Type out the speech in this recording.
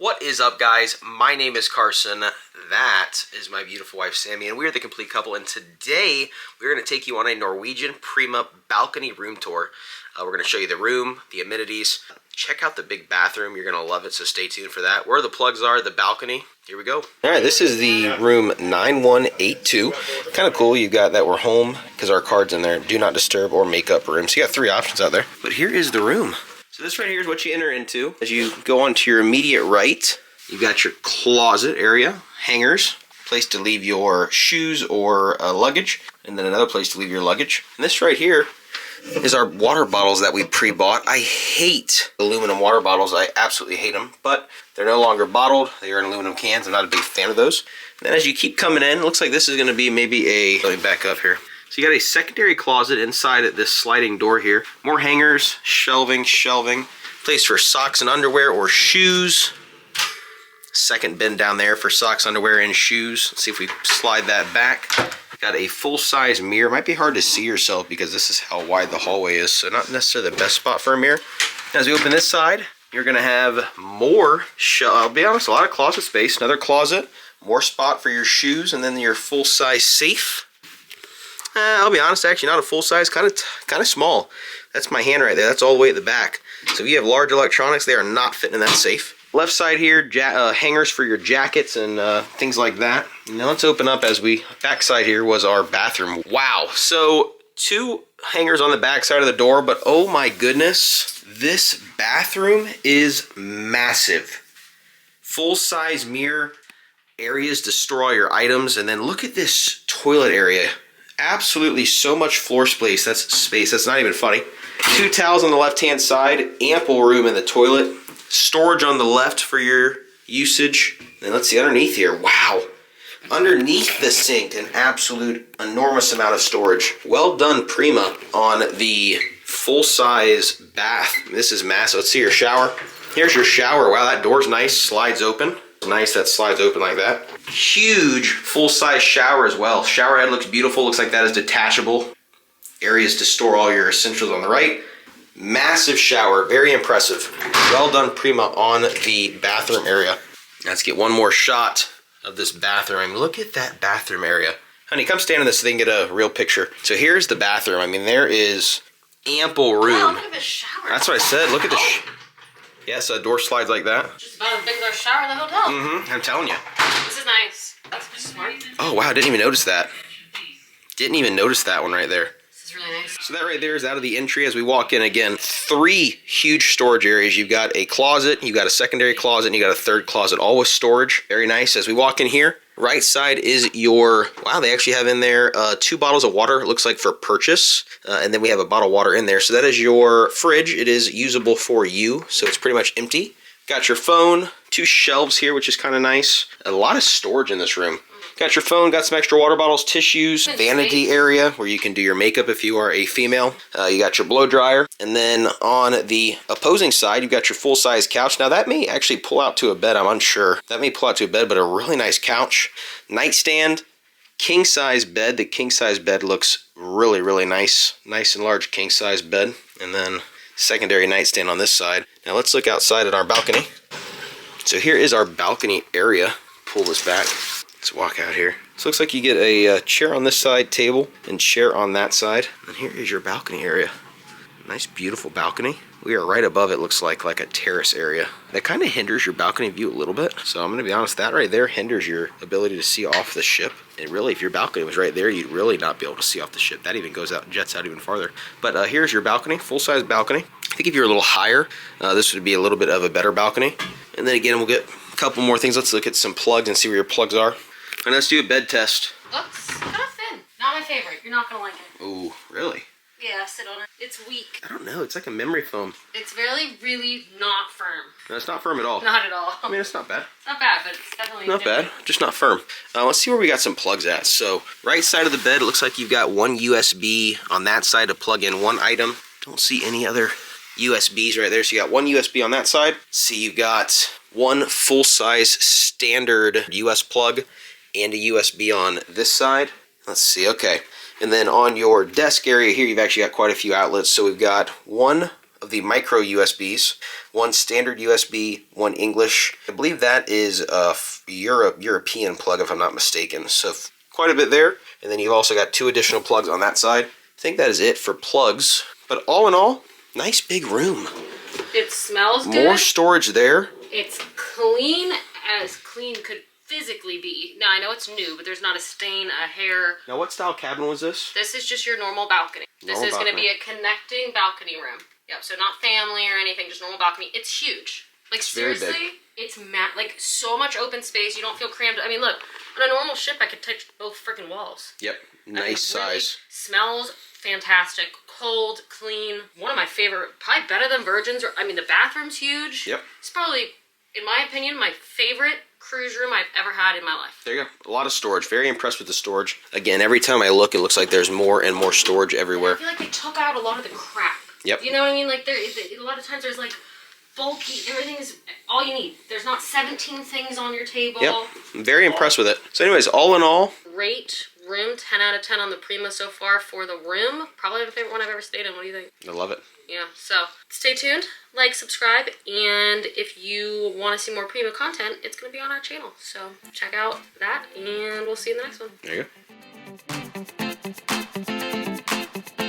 What is up, guys? My name is Carson. That is my beautiful wife, Sammy, and we're the complete couple. And today, we're going to take you on a Norwegian PRIMA balcony room tour. We're going to show you the room, the amenities. Check out the big bathroom. You're going to love it, so stay tuned for that. Where the plugs are, the balcony. Here we go. All right, this is the room 9182. Kind of cool. You've got that we're home because our card's in there. Do not disturb or makeup room. So you got three options out there. But here is the room. So this right here is what you enter into. As you go on to your immediate right, you've got your closet area, hangers, place to leave your shoes or luggage, and then another place to leave your luggage. And this right here is our water bottles that we pre-bought. I hate aluminum water bottles. I absolutely hate them, but they're no longer bottled. They are in aluminum cans. I'm not a big fan of those. And then as you keep coming in, it looks like this is going to be maybe a, let me back up here. So you got a secondary closet inside at this sliding door here. More hangers, shelving, place for socks and underwear or shoes. Second bin down there for socks, underwear, and shoes. Let's see if we slide that back. Got a full-size mirror. Might be hard to see yourself because this is how wide the hallway is, so not necessarily the best spot for a mirror. As we open this side, you're gonna have more, I'll be honest, a lot of closet space. Another closet, more spot for your shoes, and then your full-size safe. I'll be honest, actually not a full-size, kind of small. That's my hand right there. That's all the way at the back. So if you have large electronics, they are not fitting in that safe. Left side here, hangers for your jackets and things like that. Now let's open up as we, back side here was our bathroom. Wow, so two hangers on the back side of the door, but oh my goodness, this bathroom is massive. Full-size mirror, areas to store all your items, and then look at this toilet area. Absolutely so much floor space. That's not even funny. Two towels on the left-hand side, ample room in the toilet. Storage on the left for your usage. And let's see underneath here. Wow. Underneath the sink, an absolute enormous amount of storage. Well done, PRIMA, on the full-size bath. This is massive. Let's see your shower. Here's your shower. Wow, that door's nice. Slides open. Nice, that slides open like that. Huge full-size shower as well. Shower head looks beautiful. Looks like that is detachable. Areas to store all your essentials on the right. Massive shower, very impressive. Well done, PRIMA, on the bathroom area. Let's get one more shot of this bathroom. Look at that bathroom area. Honey, come stand in this so they can get a real picture. So here's the bathroom. I mean, there is ample room. Wow, look at the shower. That's what I said. Look at the yes, a door slides like that. Just about as big as our shower in the hotel. Mm-hmm, I'm telling you. This is nice. That's pretty smart. Oh, wow, I didn't even notice that. Didn't even notice that one right there. This is really nice. So that right there is out of the entry as we walk in. Again, three huge storage areas. You've got a closet, you've got a secondary closet, and you got a third closet, all with storage. Very nice. As we walk in here, right side is your, wow, they actually have in there 2 bottles of water, it looks like for purchase. And then we have a bottle of water in there. So that is your fridge. It is usable for you, so it's pretty much empty. Got your phone, 2 shelves here, which is kind of nice. A lot of storage in this room. Got your phone, got some extra water bottles, tissues, vanity area where you can do your makeup if you are a female. You got your blow dryer. And then on the opposing side, you've got your full-size couch. Now that may actually pull out to a bed, I'm unsure. That may pull out to a bed, but a really nice couch. Nightstand, king-size bed. The king-size bed looks really, really nice. Nice and large king-size bed. And then secondary nightstand on this side. Now let's look outside at our balcony. So here is our balcony area. Pull this back. Let's walk out here. So it looks like you get a chair on this side, table, and chair on that side. And here is your balcony area. Nice, beautiful balcony. We are right above it, looks like a terrace area. That kind of hinders your balcony view a little bit. So I'm going to be honest, that right there hinders your ability to see off the ship. And really, if your balcony was right there, you'd really not be able to see off the ship. That even goes out, jets out even farther. But here's your balcony, full-size balcony. I think if you're a little higher, this would be a little bit of a better balcony. And then again, we'll get a couple more things. Let's look at some plugs and see where your plugs are. And let's do a bed test. Looks kind of thin. Not my favorite. You're not going to like it. Ooh, really? Yeah, sit on it. It's weak. I don't know. It's like a memory foam. It's really not firm. No, it's not firm at all. Not at all. I mean, it's not bad. It's not bad, but it's definitely not bad. Just not firm. Let's see where we got some plugs at. So, right side of the bed, it looks like you've got one USB on that side to plug in one item. Don't see any other USBs right there. So you got one USB on that side. See, you've got one full-size standard US plug and a USB on this side. Let's see, okay. And then on your desk area here, you've actually got quite a few outlets. So we've got one of the micro USBs, one standard USB, one English. I believe that is a European plug if I'm not mistaken. So quite a bit there. And then you've also got 2 additional plugs on that side. I think that is it for plugs. But all in all, nice big room. It smells good. More storage there. It's clean as clean could physically be. Now, I know it's new, but there's not a stain, a hair. Now, what style cabin was this? This is just your normal balcony. This is going to be a connecting balcony room. Yep, so not family or anything, just normal balcony. It's huge. Like, seriously, it's like so much open space. You don't feel crammed. I mean, look, on a normal ship, I could touch both freaking walls. Yep, nice size. Smells fantastic. Cold, clean. One of my favorite, probably better than Virgin's. I mean, the bathroom's huge. Yep. It's probably, in my opinion, my favorite cruise room I've ever had in my life. There you go. A lot of storage. Very impressed with the storage. Again, every time I look, it looks like there's more and more storage everywhere. I feel like they took out a lot of the crap. Yep. You know what I mean? Like, a lot of times there's like bulky, everything is all you need. There's not 17 things on your table. Yep. I'm very impressed with it. So anyways, all in all. Rate room 10 out of 10 on the Prima so far for the room. Probably my favorite one I've ever stayed in. What do you think? I love it. Yeah, so stay tuned, like, subscribe, and if you want to see more Prima content, it's going to be on our channel. So check out that, and we'll see you in the next one. There you go.